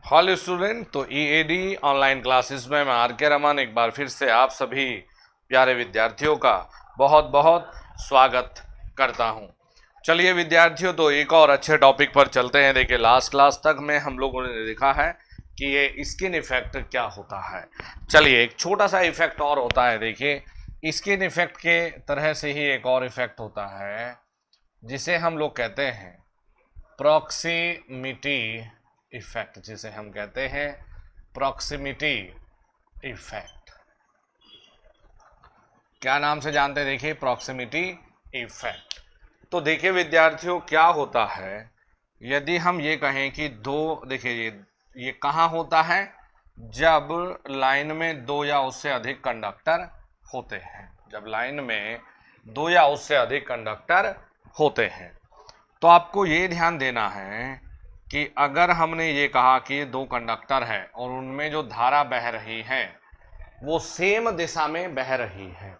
Hello student. तो EAD online classes में मैं आर के रमन एक बार फिर से आप सभी प्यारे विद्यार्थियों का बहुत बहुत स्वागत करता हूं। चलिए विद्यार्थियों, तो एक और अच्छे टॉपिक पर चलते हैं। देखिए, लास्ट क्लास तक में हम लोगों ने देखा है कि ये स्किन इफेक्ट क्या होता है। चलिए, एक छोटा सा इफेक्ट और होता है। देखिए, स्किन इफेक्ट के तरह से ही एक और इफेक्ट होता है जिसे हम लोग कहते हैं प्रॉक्सिमिटी इफेक्ट, जिसे हम कहते हैं प्रॉक्सिमिटी इफेक्ट। क्या नाम से जानते हैं? देखिए, प्रॉक्सिमिटी इफेक्ट। तो देखिए विद्यार्थियों, क्या होता है यदि हम ये कहें कि देखिए ये कहाँ होता है? जब लाइन में दो या उससे अधिक कंडक्टर होते हैं। जब लाइन में दो या उससे अधिक कंडक्टर होते हैं तो आपको ये ध्यान देना है कि अगर हमने ये कहा कि दो कंडक्टर है और उनमें जो धारा बह रही है वो सेम दिशा में बह रही है।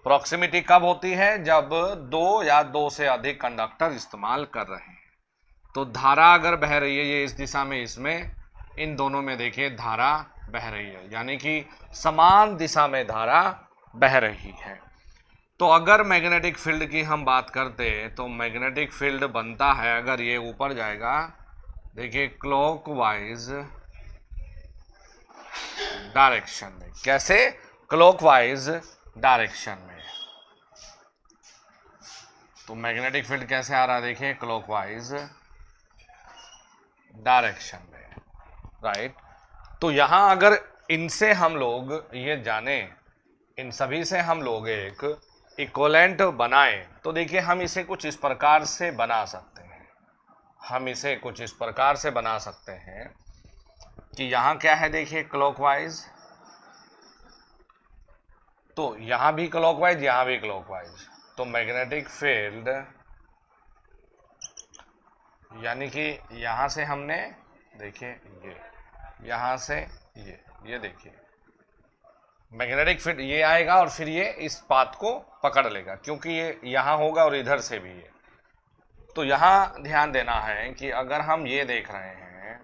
प्रॉक्सिमिटी कब होती है? जब दो या दो से अधिक कंडक्टर इस्तेमाल कर रहे हैं। तो धारा अगर बह रही है ये इस दिशा में, इसमें इन दोनों में देखिए धारा बह रही है, यानी कि समान दिशा में धारा बह रही है। तो अगर मैग्नेटिक फील्ड की हम बात करते हैं तो मैग्नेटिक फील्ड बनता है, अगर ये ऊपर जाएगा, देखिए क्लॉकवाइज डायरेक्शन में। कैसे? क्लॉकवाइज डायरेक्शन में। तो मैग्नेटिक फील्ड कैसे आ रहा है? देखिए क्लॉकवाइज डायरेक्शन में, राइट। तो यहां अगर इनसे हम लोग ये जाने, इन सभी से हम लोग एक इक्विवेलेंट बनाए तो देखिए हम इसे कुछ इस प्रकार से बना सकते हैं। हम इसे कुछ इस प्रकार से बना सकते हैं कि यहाँ क्या है? देखिए क्लॉकवाइज, तो यहाँ भी क्लॉकवाइज, यहाँ भी क्लॉकवाइज। तो मैग्नेटिक फील्ड, यानी कि यहाँ से हमने देखिए ये, यहाँ से ये देखिए मैग्नेटिक फील्ड ये आएगा और फिर ये इस पाथ को पकड़ लेगा, क्योंकि ये यहाँ होगा और इधर से भी ये। तो यहाँ ध्यान देना है कि अगर हम ये देख रहे हैं,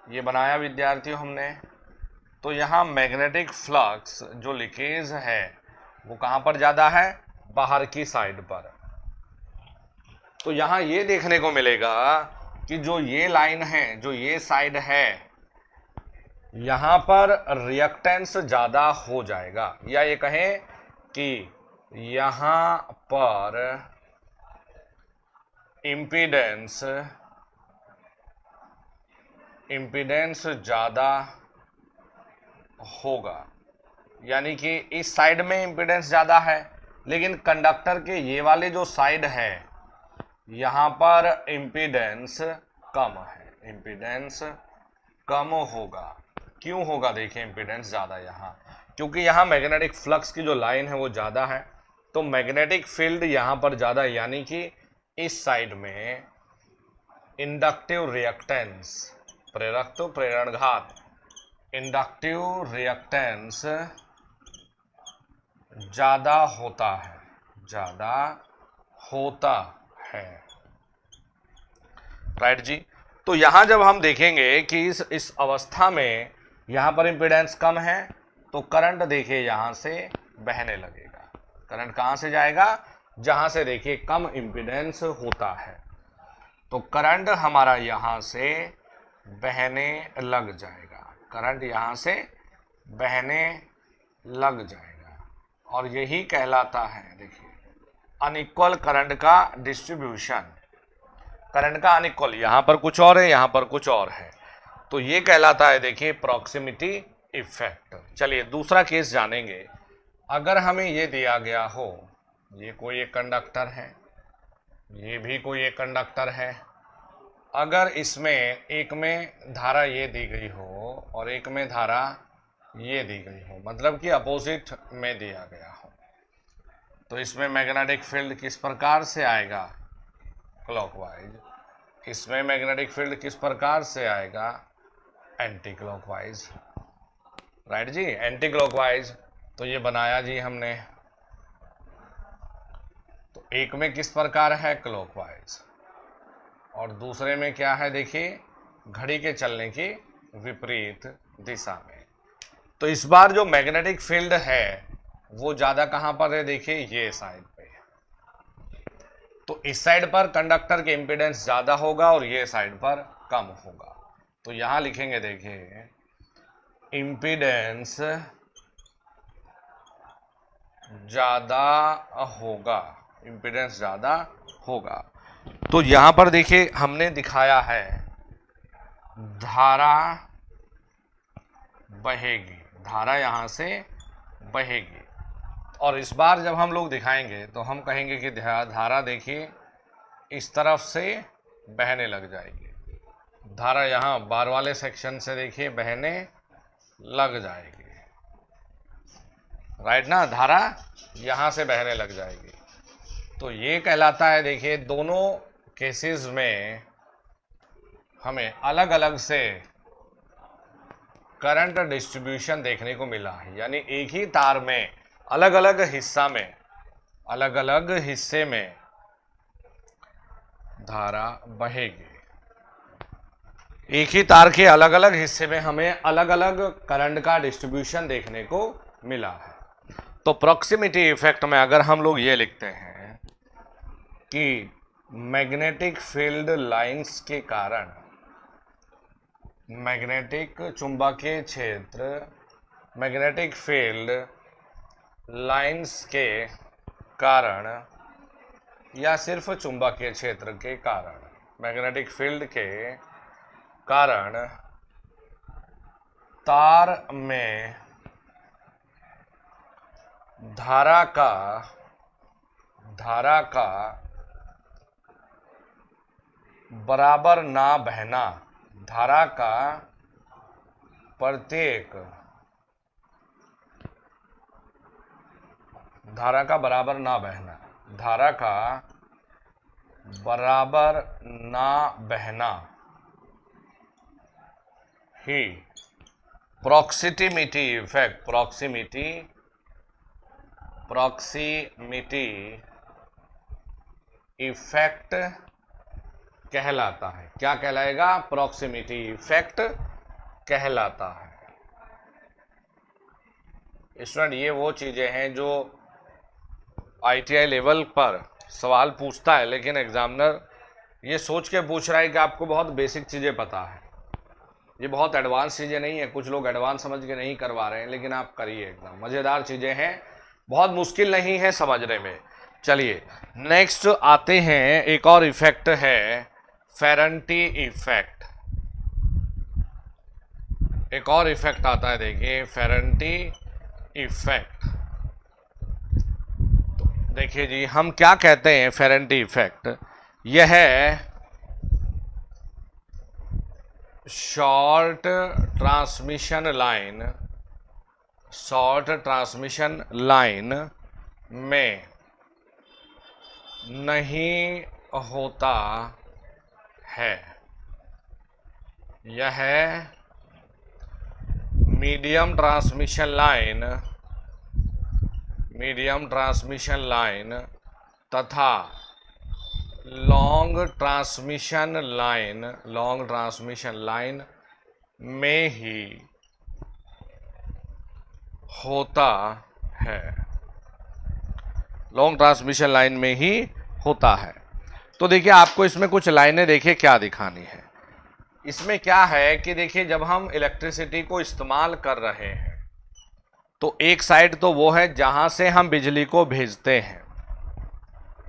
ये बनाया विद्यार्थियों हमने, तो यहाँ मैग्नेटिक फ्लक्स जो लीकेज है वो कहाँ पर ज़्यादा है? बाहर की साइड पर। तो यहाँ ये देखने को मिलेगा कि जो ये लाइन है, जो ये साइड है, यहाँ पर रिएक्टेंस ज़्यादा हो जाएगा, या ये कहें कि यहाँ पर इम्पीडेंस ज़्यादा होगा। यानी कि इस साइड में इम्पीडेंस ज़्यादा है, लेकिन कंडक्टर के ये वाले जो साइड है यहाँ पर इम्पीडेंस कम है, इम्पीडेंस कम होगा। क्यों होगा? देखिए इम्पीडेंस ज़्यादा यहाँ, क्योंकि यहाँ मैग्नेटिक फ्लक्स की जो लाइन है वो ज़्यादा है, तो मैग्नेटिक फील्ड यहाँ पर ज़्यादा, यानी कि इस साइड में इंडक्टिव रिएक्टेंस, प्रेरक तो प्रेरणघात, इंडक्टिव रिएक्टेंस ज़्यादा होता है, ज़्यादा होता है, राइट जी। तो यहाँ जब हम देखेंगे कि इस अवस्था में यहाँ पर इम्पीडेंस कम है तो करंट देखिए यहाँ से बहने लगेगा। करंट कहाँ से जाएगा? जहाँ से देखिए कम इम्पीडेंस होता है, तो करंट हमारा यहाँ से बहने लग जाएगा, करंट यहाँ से बहने लग जाएगा। और यही कहलाता है, देखिए, अनइक्वल करंट का डिस्ट्रीब्यूशन। करंट का अनइक्वल, यहाँ पर कुछ और है, यहाँ पर कुछ और है, तो ये कहलाता है, देखिए, प्रॉक्सिमिटी इफेक्ट। चलिए दूसरा केस जानेंगे। अगर हमें ये दिया गया हो, ये कोई एक कंडक्टर है, ये भी कोई एक कंडक्टर है, अगर इसमें एक में धारा ये दी गई हो और एक में धारा ये दी गई हो, मतलब कि अपोजिट में दिया गया हो, तो इसमें मैग्नेटिक फील्ड किस प्रकार से आएगा? क्लॉकवाइज। इसमें मैग्नेटिक फील्ड किस प्रकार से आएगा? एंटी क्लॉकवाइज, राइट जी, एंटी क्लॉकवाइज। तो ये बनाया जी हमने, तो एक में किस प्रकार है? क्लॉकवाइज, और दूसरे में क्या है? देखिए घड़ी के चलने की विपरीत दिशा में। तो इस बार जो मैग्नेटिक फील्ड है वो ज्यादा कहां पर है, देखिए ये साइड पे। तो इस साइड पर कंडक्टर के इंपीडेंस ज्यादा होगा और ये साइड पर कम होगा। तो यहां लिखेंगे, देखिए इंपीडेंस ज्यादा होगा, इंपीडेंस ज्यादा होगा। तो यहां पर देखिए हमने दिखाया है धारा बहेगी, धारा यहां से बहेगी। और इस बार जब हम लोग दिखाएंगे तो हम कहेंगे कि धारा देखिए इस तरफ से बहने लग जाएगी। धारा यहाँ बार वाले सेक्शन से देखिए बहने लग जाएगी, राइट ना, धारा यहाँ से बहने लग जाएगी। तो ये कहलाता है, देखिए दोनों केसेस में हमें अलग अलग से करंट डिस्ट्रीब्यूशन देखने को मिला है, यानी एक ही तार में अलग अलग हिस्सा में, अलग अलग हिस्से में धारा बहेगी। एक ही तार के अलग अलग हिस्से में हमें अलग अलग करंट का डिस्ट्रीब्यूशन देखने को मिला है। तो प्रॉक्सिमिटी इफेक्ट में अगर हम लोग ये लिखते हैं कि मैग्नेटिक फील्ड लाइंस के कारण, मैग्नेटिक चुंबकीय क्षेत्र, मैग्नेटिक फील्ड लाइंस के कारण या सिर्फ चुंबकीय क्षेत्र के कारण, मैग्नेटिक फील्ड के कारण तार में धारा का बराबर ना बहना, धारा का प्रत्येक, धारा का बराबर ना बहना, धारा का बराबर ना बहना ही प्रॉक्सिमिटी इफेक्ट, प्रॉक्सिमिटी इफेक्ट कहलाता है। क्या कहलाएगा? प्रॉक्सिमिटी इफेक्ट कहलाता है। स्टूडेंट, ये वो चीजें हैं जो ITI लेवल पर सवाल पूछता है, लेकिन एग्जामिनर ये सोच के पूछ रहा है कि आपको बहुत बेसिक चीजें पता है, ये बहुत एडवांस चीजें नहीं है। कुछ लोग एडवांस समझ के नहीं करवा रहे हैं, लेकिन आप करिए, एकदम मजेदार चीजें हैं, बहुत मुश्किल नहीं है समझने में। चलिए नेक्स्ट आते हैं, एक और इफेक्ट है फेरेंटी इफेक्ट। एक और इफेक्ट आता है, देखिए फेरेंटी इफेक्ट। तो देखिए जी, हम क्या कहते हैं फेरेंटी इफेक्ट, यह है शॉर्ट ट्रांसमिशन लाइन में नहीं होता है। यह मीडियम ट्रांसमिशन लाइन तथा लॉन्ग ट्रांसमिशन लाइन में ही होता है। लॉन्ग ट्रांसमिशन लाइन में ही होता है। तो देखिए आपको इसमें कुछ लाइनें देखिए क्या दिखानी है। इसमें क्या है कि देखिए जब हम इलेक्ट्रिसिटी को इस्तेमाल कर रहे हैं तो एक साइड तो वो है जहां से हम बिजली को भेजते हैं,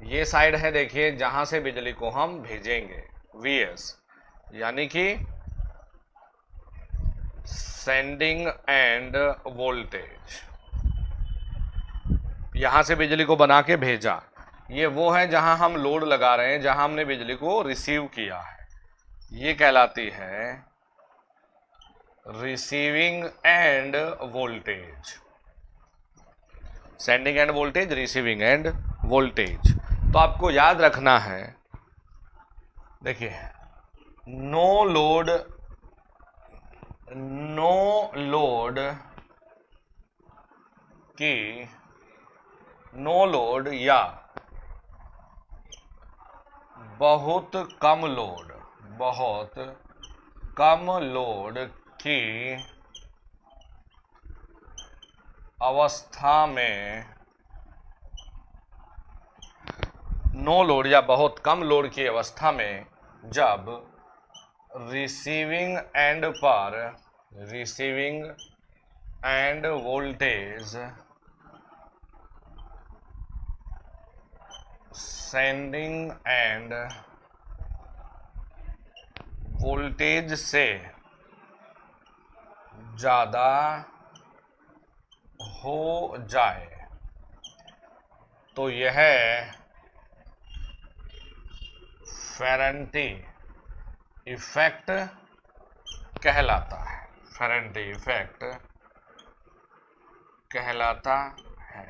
ये साइड है देखिए जहां से बिजली को हम भेजेंगे, VS, यानी कि सेंडिंग एंड वोल्टेज, यहां से बिजली को बना के भेजा। ये वो है जहां हम लोड लगा रहे हैं, जहां हमने बिजली को रिसीव किया है, ये कहलाती है receiving end voltage. Sending end voltage, receiving end voltage. तो आपको याद रखना है, देखिए नो लोड या बहुत कम लोड कम लोड की अवस्था में, नो लोड या बहुत कम लोड की अवस्था में, जब receiving end voltage sending end voltage से ज़्यादा हो जाए तो यह फेरेंटी इफेक्ट कहलाता है। फेरेंटी इफेक्ट कहलाता है।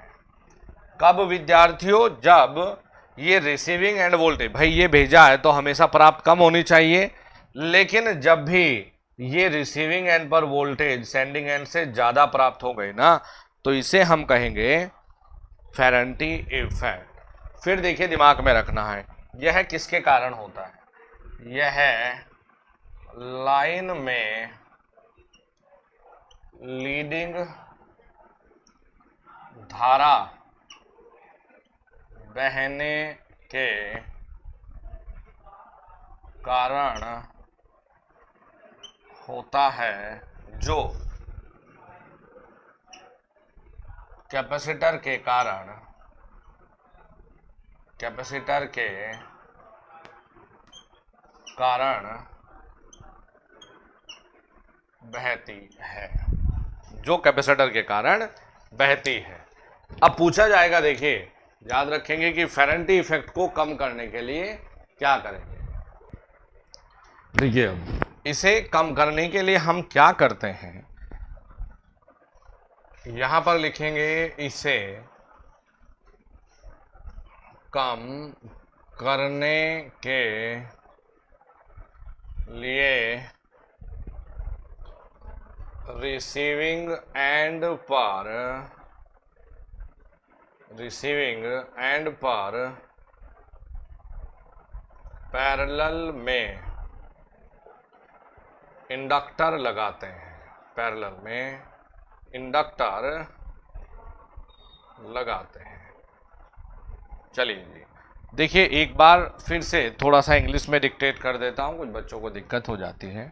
कब विद्यार्थियों? जब ये रिसीविंग एंड वोल्टेज, भाई ये भेजा है तो हमेशा प्राप्त कम होनी चाहिए, लेकिन जब भी ये रिसीविंग एंड पर वोल्टेज सेंडिंग एंड से ज्यादा प्राप्त हो गई ना, तो इसे हम कहेंगे फेरेंटी इफेक्ट। फिर देखिए, दिमाग में रखना है, यह किसके कारण होता है? यह लाइन में लीडिंग धारा बहने के कारण होता है, जो कैपेसिटर के कारण बहती है, जो कैपेसिटर के कारण बहती है। अब पूछा जाएगा, देखिए याद रखेंगे कि फेरेंटी इफेक्ट को कम करने के लिए क्या करेंगे। देखिए, अब इसे कम करने के लिए हम क्या करते हैं, यहां पर लिखेंगे इसे कम करने के लिए रिसीविंग एंड पर पैरेलल में इंडक्टर लगाते हैं। पैरेलल में इंडक्टर लगाते हैं। चलिए जी, देखिए एक बार फिर से थोड़ा सा इंग्लिश में डिक्टेट कर देता हूं, कुछ बच्चों को दिक्कत हो जाती है।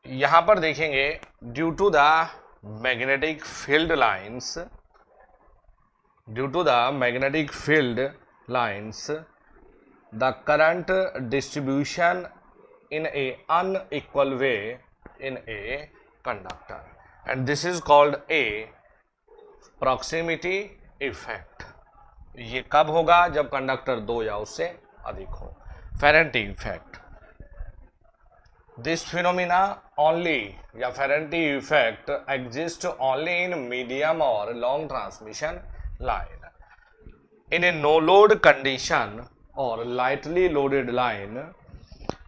यहां पर देखेंगे, due to the magnetic field lines, the current distribution in a unequal way in a conductor, and this is called a proximity effect। ये कब होगा? जब कंडक्टर 2 या उससे अधिक हो। Ferranti effect, this phenomena only या Ferranti effect exist only in medium और long transmission line। In a no load condition or lightly loaded line,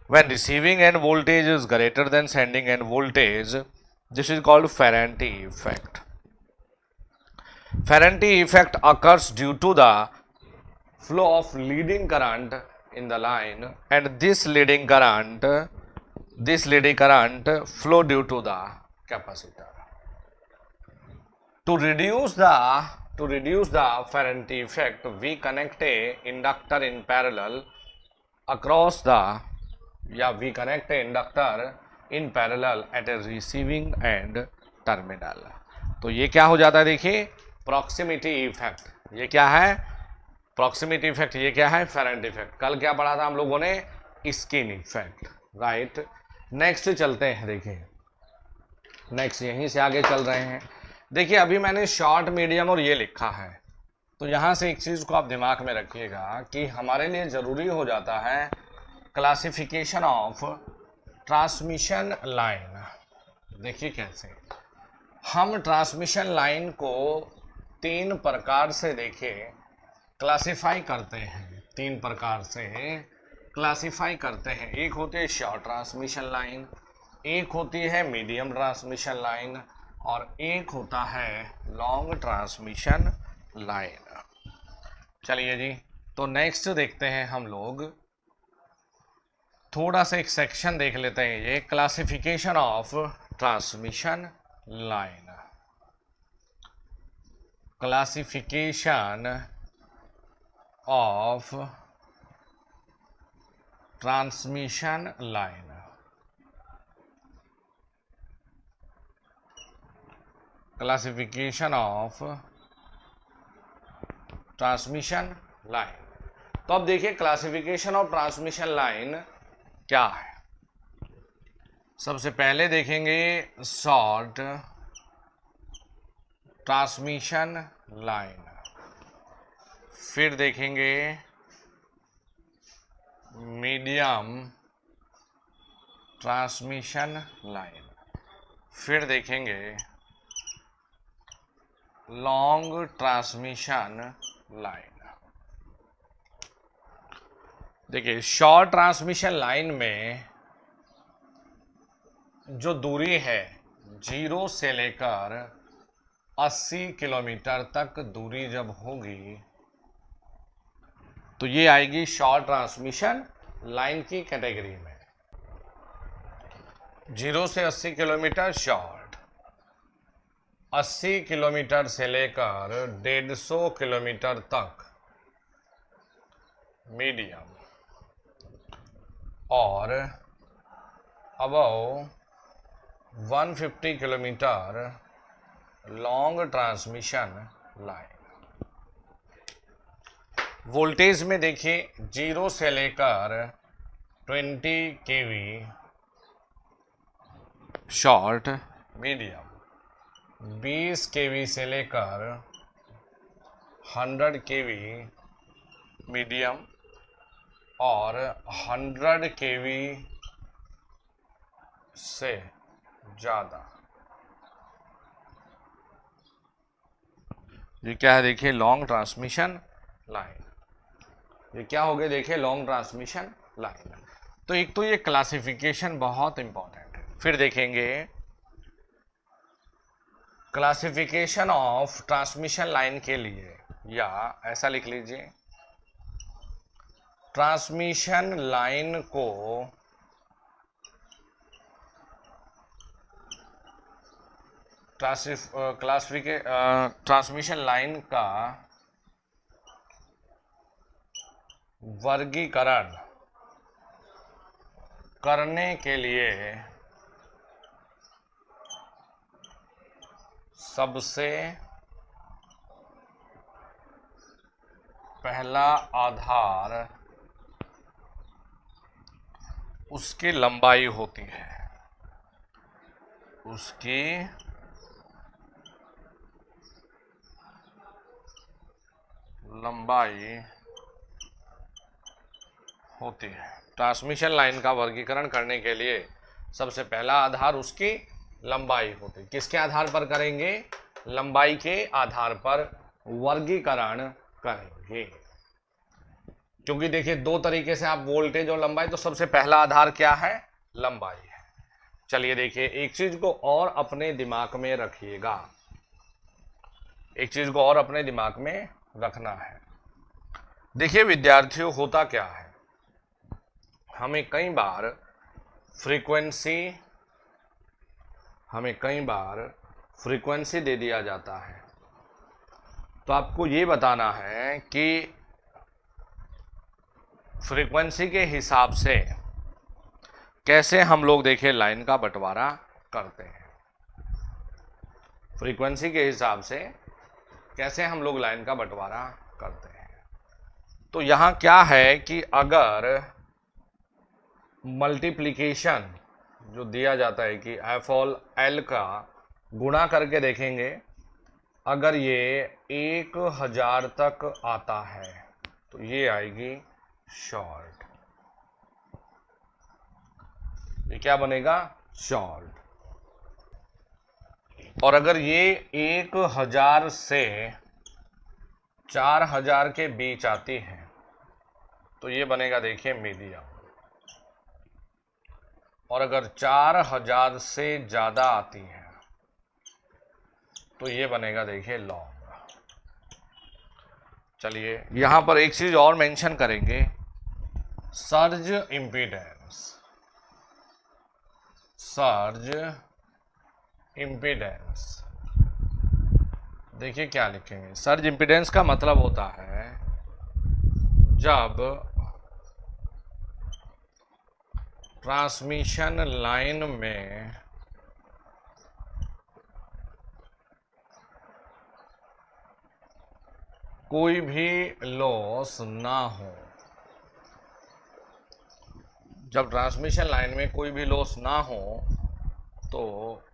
when receiving end voltage is greater than sending end voltage, this is called Ferenty effect। Ferenty effect occurs due to the flow of leading current in the line, and this leading current flow due to the capacitor। To reduce the Ferenty effect, we connect a inductor in parallel across the, we connect a inductor in parallel at a receiving end terminal। तो ये क्या हो जाता है? देखिए, proximity effect. ये क्या है? Proximity effect. ये क्या है? फेरेंटी इफेक्ट। कल क्या पढ़ा था हम लोगों ने? Skin effect, right. नेक्स्ट चलते हैं, देखिए नेक्स्ट यहीं से आगे चल रहे हैं। देखिए, अभी मैंने शॉर्ट, मीडियम और ये लिखा है, तो यहाँ से एक चीज़ को आप दिमाग में रखिएगा कि हमारे लिए ज़रूरी हो जाता है क्लासिफिकेशन ऑफ ट्रांसमिशन लाइन। देखिए कैसे हम ट्रांसमिशन लाइन को 3 प्रकार से देखें क्लासिफाई करते हैं। 3 प्रकार से क्लासिफाई करते हैं। एक होती है शॉर्ट ट्रांसमिशन लाइन, एक होती है मीडियम ट्रांसमिशन लाइन, और एक होता है लॉन्ग ट्रांसमिशन लाइन। चलिए जी, तो नेक्स्ट देखते हैं हम लोग थोड़ा सा एक सेक्शन देख लेते हैं, ये classification of transmission line, classification of transmission line. Classification of transmission line. तो अब देखिए क्लासिफिकेशन ऑफ ट्रांसमिशन लाइन क्या है। सबसे पहले देखेंगे शॉर्ट ट्रांसमिशन लाइन, फिर देखेंगे मीडियम ट्रांसमिशन लाइन, फिर देखेंगे लॉन्ग ट्रांसमिशन लाइन। देखिए शॉर्ट ट्रांसमिशन लाइन में जो दूरी है 0 से लेकर 80 किलोमीटर तक दूरी जब होगी तो ये आएगी शॉर्ट ट्रांसमिशन लाइन की कैटेगरी में। 0 से 80 किलोमीटर शॉर्ट, 80 किलोमीटर से लेकर 150 किलोमीटर तक मीडियम, और above 150 kilometre long transmission line. Voltage में देखिए 0 से लेकर 20 केवी शॉर्ट मीडियम, 20 केवी से लेकर 100 केवी मीडियम, और 100 केवी से ज़्यादा। ये क्या है देखिए लॉन्ग ट्रांसमिशन लाइन। ये क्या हो गया देखिए लॉन्ग ट्रांसमिशन लाइन। तो एक तो ये क्लासिफिकेशन बहुत इंपॉर्टेंट है। फिर देखेंगे क्लासिफिकेशन ऑफ ट्रांसमिशन लाइन के लिए, या ऐसा लिख लीजिए ट्रांसमिशन लाइन को ट्रांसमिशन लाइन का वर्गीकरण करने के लिए सबसे पहला आधार उसकी लंबाई होती है, उसकी लंबाई होती है। ट्रांसमिशन लाइन का वर्गीकरण करने के लिए सबसे पहला आधार उसकी लंबाई होती है। किसके आधार पर करेंगे? लंबाई के आधार पर वर्गीकरण करेंगे। क्योंकि देखिए दो तरीके से आप वोल्टेज और लंबाई, तो सबसे पहला आधार क्या है? लंबाई है। चलिए देखिए एक चीज को और अपने दिमाग में रखिएगा, एक चीज को और अपने दिमाग में रखना है। देखिए विद्यार्थियों, होता क्या है, हमें कई बार फ्रीक्वेंसी दे दिया जाता है। तो आपको ये बताना है कि फ्रीक्वेंसी के हिसाब से कैसे हम लोग देखिए लाइन का बंटवारा करते हैं। फ्रीक्वेंसी के हिसाब से कैसे हम लोग लाइन का बंटवारा करते हैं। तो यहाँ क्या है कि अगर मल्टीप्लिकेशन जो दिया जाता है कि एफ ऑल एल का गुणा करके देखेंगे, अगर ये 1000 तक आता है तो ये आएगी शॉर्ट। ये क्या बनेगा? शॉर्ट। और अगर ये 1000 से 4000 के बीच आती है तो ये बनेगा देखिए मीडियम। और अगर 4000 से ज्यादा आती है तो ये बनेगा देखिए लॉन्ग। चलिए यहां पर एक चीज और मेंशन करेंगे, सर्ज इम्पीडेंस, सर्ज इम्पीडेंस। देखिए क्या लिखेंगे, सर्ज इम्पीडेंस का मतलब होता है जब ट्रांसमिशन लाइन में कोई भी लॉस ना हो, जब ट्रांसमिशन लाइन में कोई भी लॉस ना हो तो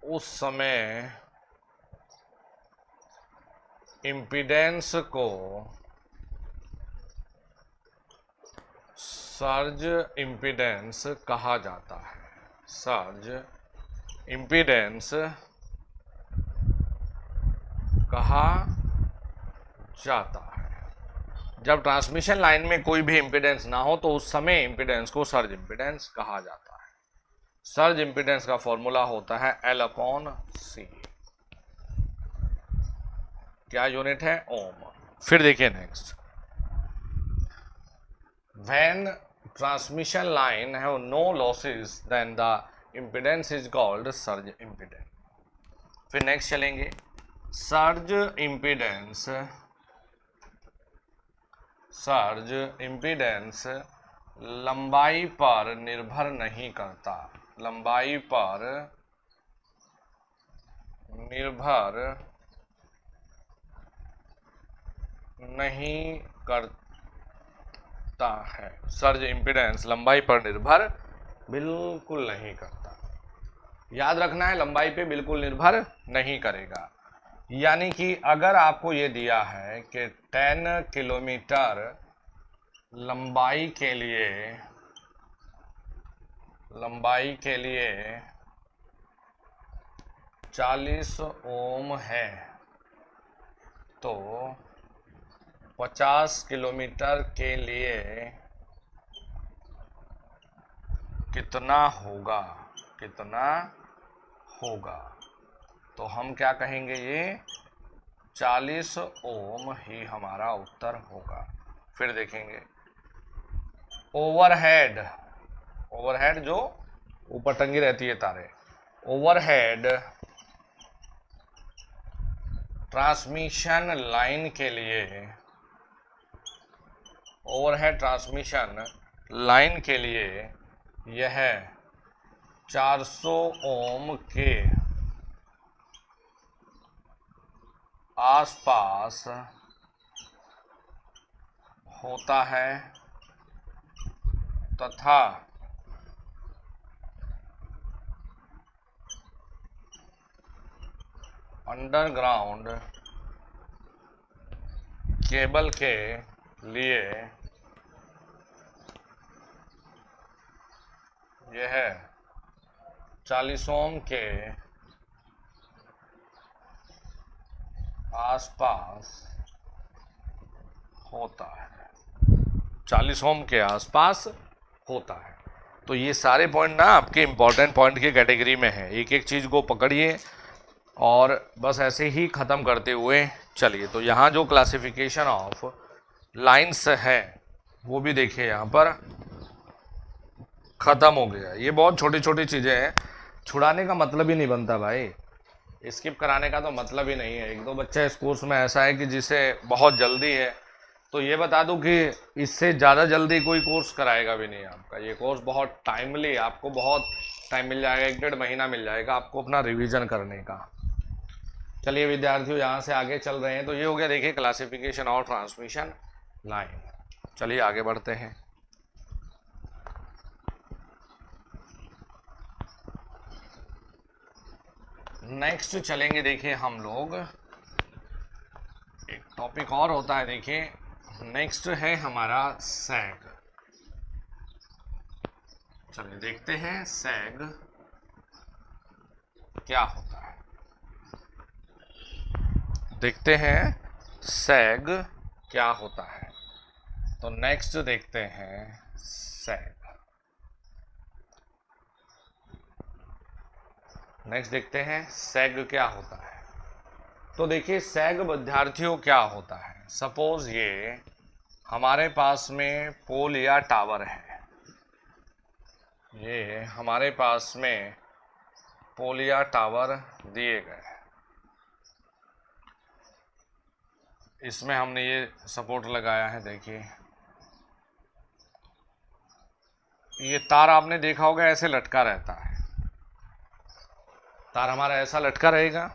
उस समय इम्पीडेंस को सर्ज इम्पीडेंस कहा जाता है, सर्ज इम्पीडेंस कहा जाता है। जब ट्रांसमिशन लाइन में कोई भी इम्पीडेंस ना हो तो उस समय इम्पीडेंस को सर्ज इम्पीडेंस कहा जाता है। सर्ज इम्पीडेंस का फॉर्मूला होता है L/C। क्या यूनिट है? ओम। फिर देखिए next, when transmission line have no losses then the impedance is called surge impedance. फिर नेक्स्ट चलेंगे, सर्ज इम्पीडेंस, सर्ज इम्पीडेंस लंबाई पर निर्भर नहीं करता, लंबाई पर निर्भर नहीं करता है। सर्ज इम्पीडेंस लंबाई पर निर्भर बिल्कुल नहीं करता। याद रखना है, लंबाई पे बिल्कुल निर्भर नहीं करेगा। यानी कि अगर आपको ये दिया है कि 10 किलोमीटर लंबाई के लिए 40 ओम है तो 50 किलोमीटर के लिए कितना होगा, कितना होगा? तो हम क्या कहेंगे, ये 40 ओम ही हमारा उत्तर होगा। फिर देखेंगे ओवरहेड, ओवरहेड जो ऊपर टंगी रहती है तारे, ओवरहेड ट्रांसमिशन लाइन के लिए, ओवरहेड ट्रांसमिशन लाइन के लिए यह 400 ओम के आसपास होता है तथा अंडरग्राउंड केबल के लिए यह 40 ओम के आसपास होता है, 40 ओम के आसपास होता है। तो ये सारे पॉइंट ना आपके इंपॉर्टेंट पॉइंट की कैटेगरी में है। एक एक चीज़ को पकड़िए और बस ऐसे ही ख़त्म करते हुए चलिए। तो यहाँ जो क्लासिफिकेशन ऑफ लाइंस है वो भी देखिए, यहाँ पर ख़त्म हो गया। ये बहुत छोटी छोटी चीज़ें हैं, छुड़ाने का मतलब ही नहीं बनता भाई, स्किप कराने का तो मतलब ही नहीं है। एक दो बच्चा इस कोर्स में ऐसा है कि जिसे बहुत जल्दी है, तो ये बता दूं कि इससे ज़्यादा जल्दी कोई कोर्स कराएगा भी नहीं आपका। ये कोर्स बहुत टाइमली, आपको बहुत टाइम मिल जाएगा, 1-1.5 महीना मिल जाएगा आपको अपना रिवीजन करने का। चलिए विद्यार्थियों, यहाँ से आगे चल रहे हैं। तो ये हो गया देखिए क्लासिफिकेशन और ट्रांसमिशन लाइन। चलिए आगे बढ़ते हैं। नेक्स्ट चलेंगे, देखिए हम लोग एक टॉपिक और होता है, देखिए नेक्स्ट है हमारा सैग। चलिए देखते हैं सैग क्या होता है, देखते हैं सैग क्या होता है। तो नेक्स्ट देखते हैं सैग, नेक्स्ट देखते हैं सैग क्या होता है। तो देखिए सैग विद्यार्थियों क्या होता है। सपोज ये हमारे पास में पोल या टावर है, ये हमारे पास में पोल या टावर दिए गए हैं, इसमें हमने ये सपोर्ट लगाया है। देखिए ये तार आपने देखा होगा ऐसे लटका रहता है, तार हमारा ऐसा लटका रहेगा।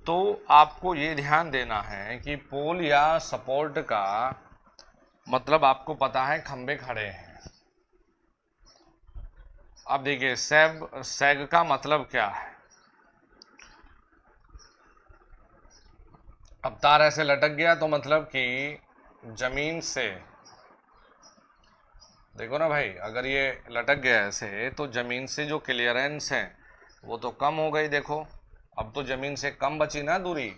तो आपको ये ध्यान देना है कि पोल या सपोर्ट का मतलब आपको पता है खंबे खड़े हैं। अब देखिए सैग का मतलब क्या है। अब तार ऐसे लटक गया तो मतलब कि जमीन से, देखो ना भाई, अगर ये लटक गया ऐसे तो जमीन से जो क्लियरेंस है वो तो कम हो गई। देखो अब तो जमीन से कम बची ना दूरी।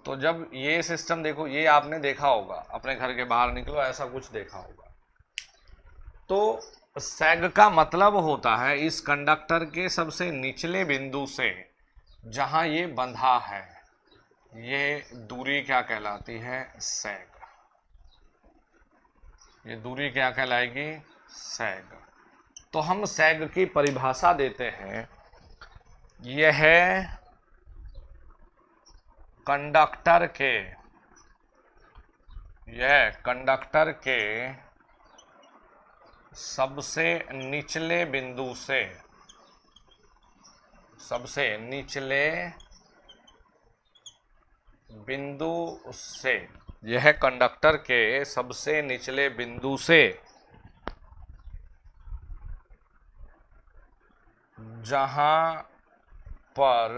तो जब ये सिस्टम, देखो ये आपने देखा होगा, अपने घर के बाहर निकलो ऐसा कुछ देखा होगा। तो सैग का मतलब होता है इस कंडक्टर के सबसे निचले बिंदु से जहां ये बंधा है, ये दूरी क्या कहलाती है? सैग। ये दूरी क्या कहलाएगी? सैग। तो हम सैग की परिभाषा देते हैं, यह कंडक्टर के सबसे निचले बिंदु से, यह कंडक्टर के सबसे निचले बिंदु से जहां पर,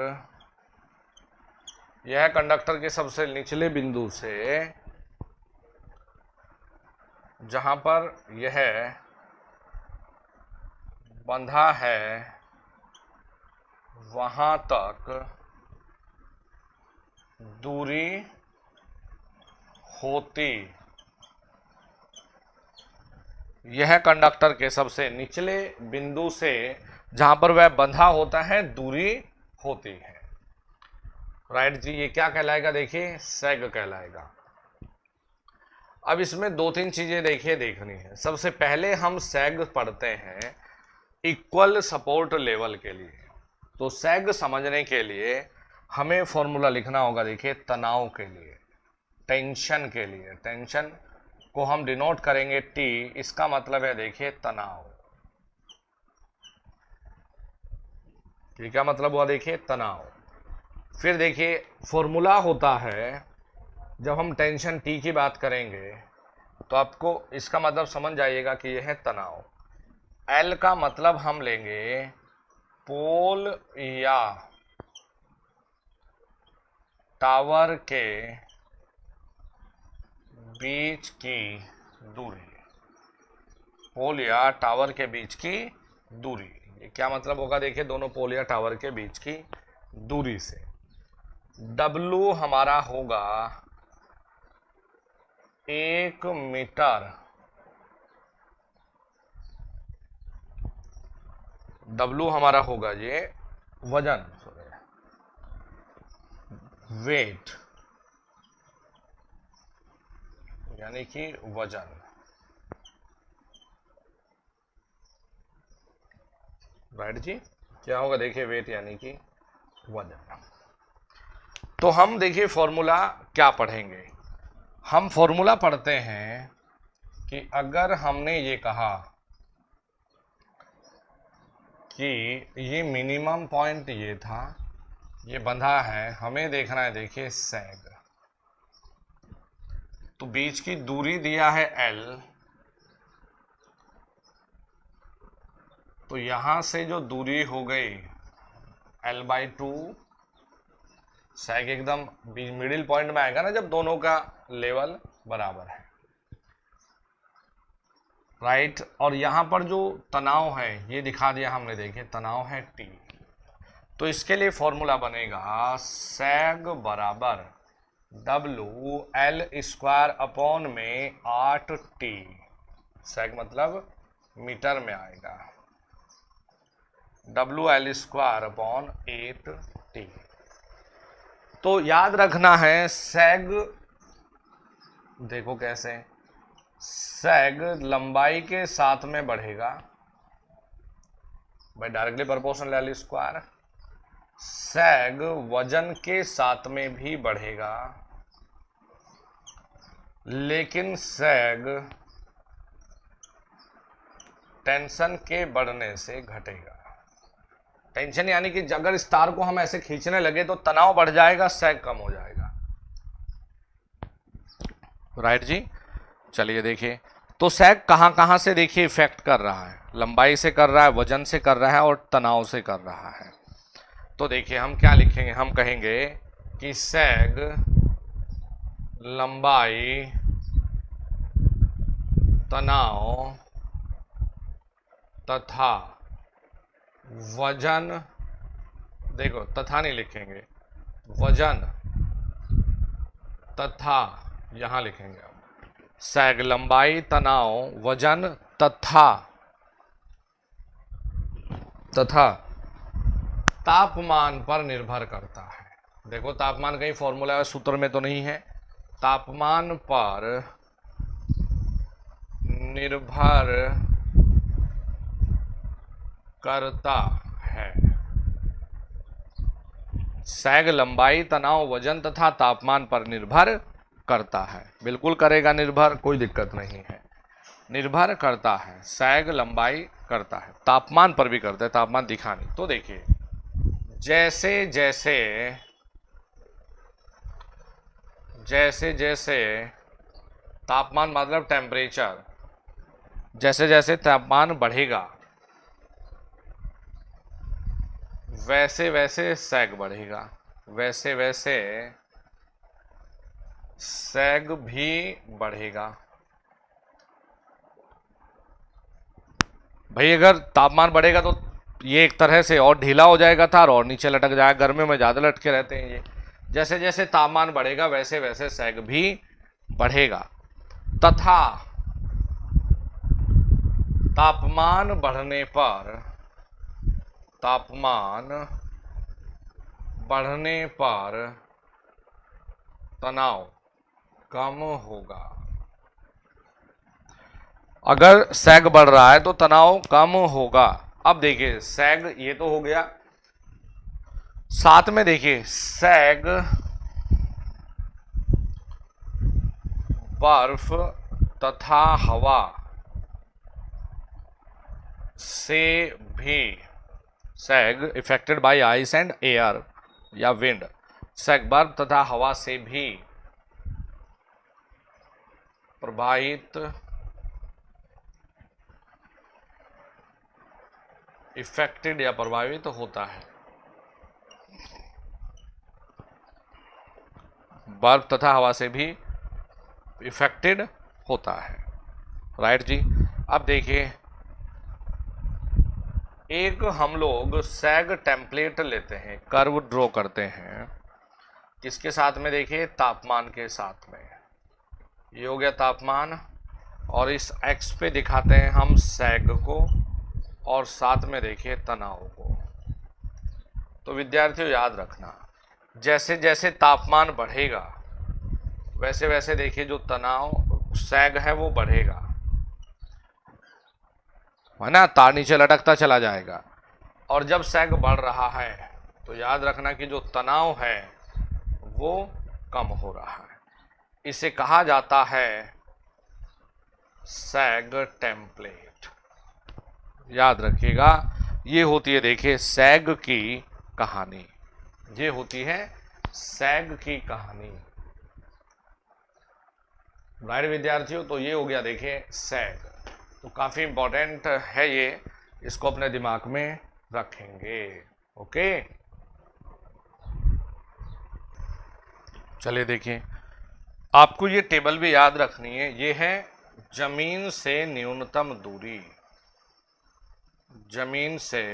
यह कंडक्टर के सबसे निचले बिंदु से जहां पर यह बंधा है वहां तक दूरी होती, यह कंडक्टर के सबसे निचले बिंदु से जहां पर वह बंधा होता है दूरी होती है। राइट जी, ये क्या कहलाएगा? देखिए सैग कहलाएगा। अब इसमें दो तीन चीजें देखिए देखनी है। सबसे पहले हम सैग पढ़ते हैं इक्वल सपोर्ट लेवल के लिए। तो सैग समझने के लिए हमें फॉर्मूला लिखना होगा। देखिए तनाव के लिए, टेंशन के लिए, टेंशन को हम डिनोट करेंगे टी। इसका मतलब है देखिए तनाव। ये क्या मतलब हुआ? देखिए तनाव। फिर देखिए फॉर्मूला होता है, जब हम टेंशन टी की बात करेंगे तो आपको इसका मतलब समझ जाइएगा कि यह है तनाव। एल का मतलब हम लेंगे पोल या टावर के बीच की दूरी, पोल या टावर के बीच की दूरी। ये क्या मतलब होगा? देखिए दोनों पोल या टावर के बीच की दूरी से। W हमारा होगा 1 मीटर, W हमारा होगा ये वजन, वेट, यानी कि वजन। राइट जी, क्या होगा? देखिए वेट यानी कि वजन। तो हम देखिए फॉर्मूला क्या पढ़ेंगे। हम फॉर्मूला पढ़ते हैं कि अगर हमने ये कहा कि ये मिनिमम पॉइंट ये था, ये बंधा है, हमें देखना है देखिए सैग। तो बीच की दूरी दिया है L, तो यहां से जो दूरी हो गई L/2, सैग एकदम मिडिल पॉइंट में आएगा ना जब दोनों का लेवल बराबर है। राइट। और यहां पर जो तनाव है ये दिखा दिया हमने, देखिए तनाव है T। तो इसके लिए फॉर्मूला बनेगा सैग बराबर WL² अपॉन में 8T। सैग मतलब मीटर में आएगा, WL² अपॉन 8T। तो याद रखना है सैग, देखो कैसे, सैग लंबाई के साथ में बढ़ेगा भाई डायरेक्टली प्रोपोर्शनल एल स्क्वायर। सैग वजन के साथ में भी बढ़ेगा, लेकिन सैग टेंशन के बढ़ने से घटेगा। टेंशन यानी कि अगर इस तार को हम ऐसे खींचने लगे तो तनाव बढ़ जाएगा, सैग कम हो जाएगा। राइट जी। चलिए देखिए, तो सैग कहां कहां से देखिए इफेक्ट कर रहा है, लंबाई से कर रहा है, वजन से कर रहा है और तनाव से कर रहा है। तो देखिए हम क्या लिखेंगे, हम कहेंगे कि सैग लंबाई, तनाव तथा वजन, देखो तथा नहीं लिखेंगे, वजन तथा, यहां लिखेंगे आप सैग लंबाई, तनाव, वजन तथा तापमान पर निर्भर करता है। देखो तापमान कहीं फॉर्मूला या सूत्र में तो नहीं है, तापमान पर निर्भर करता है। सैग लंबाई, तनाव, वजन तथा तापमान पर निर्भर करता है। बिल्कुल करेगा निर्भर, कोई दिक्कत नहीं है, निर्भर करता है। सैग लंबाई करता है, तापमान पर भी करता है, तापमान दिखा नहीं। तो देखिए जैसे जैसे तापमान मतलब टेम्परेचर, जैसे जैसे तापमान बढ़ेगा वैसे वैसे सैग बढ़ेगा, वैसे वैसे सैग भी बढ़ेगा। भाई अगर तापमान बढ़ेगा तो ये एक तरह से और ढीला हो जाएगा तार और नीचे लटक जाएगा, गर्मी में ज़्यादा लटके रहते हैं ये। जैसे जैसे तापमान बढ़ेगा वैसे वैसे सैग भी बढ़ेगा, तथा तापमान बढ़ने पर तनाव कम होगा। अगर सैग बढ़ रहा है तो तनाव कम होगा। अब देखिए सैग ये तो हो गया, साथ में देखिए सैग बर्फ तथा हवा से भी, sag affected by ice and air या विंड, सैग बर्फ तथा हवा से भी प्रभावित, इफेक्टेड या प्रभावित होता है। बर्फ तथा हवा से भी इफेक्टेड होता है। राइट जी। अब देखिए एक हम लोग सैग टेम्पलेट लेते हैं, कर्व ड्रॉ करते हैं, किसके साथ में, देखिए तापमान के साथ में। ये हो गया तापमान, और इस एक्स पे दिखाते हैं हम सैग को, और साथ में देखिए तनाव को। तो विद्यार्थियों याद रखना, जैसे जैसे तापमान बढ़ेगा वैसे वैसे देखिए जो तनाव, सैग है वो बढ़ेगा, है ना, तार नीचे लटकता चला जाएगा। और जब सैग बढ़ रहा है तो याद रखना कि जो तनाव है वो कम हो रहा है। इसे कहा जाता है सैग टेम्पलेट। याद रखिएगा, ये होती है देखिए सैग की कहानी, ये होती है सैग की कहानी। राइट विद्यार्थियों, तो ये हो गया देखिए सैग, तो काफ़ी इंपॉर्टेंट है ये, इसको अपने दिमाग में रखेंगे। ओके, चलिए देखिए, आपको ये टेबल भी याद रखनी है। ये है जमीन से न्यूनतम दूरी, जमीन से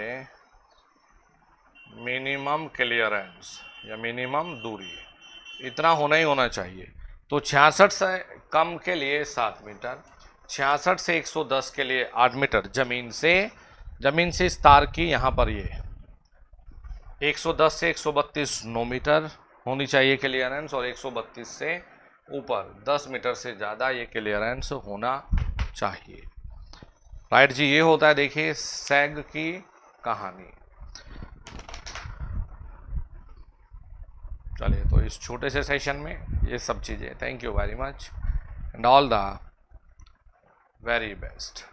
मिनिमम क्लियरेंस या मिनिमम दूरी, इतना होना ही होना चाहिए। तो 66 से कम के लिए 7 मीटर, 66 से 110 के लिए 8 मीटर जमीन से इस तार की यहाँ पर ये 110 से 132 9 मीटर होनी चाहिए क्लियरेंस, और 132 से ऊपर 10 मीटर से ज़्यादा ये क्लियरेंस होना चाहिए। राइट जी, ये होता है देखिए सैग की कहानी। चलिए, तो इस छोटे से सेशन में ये सब चीज़ें। Thank you very much and all the very best.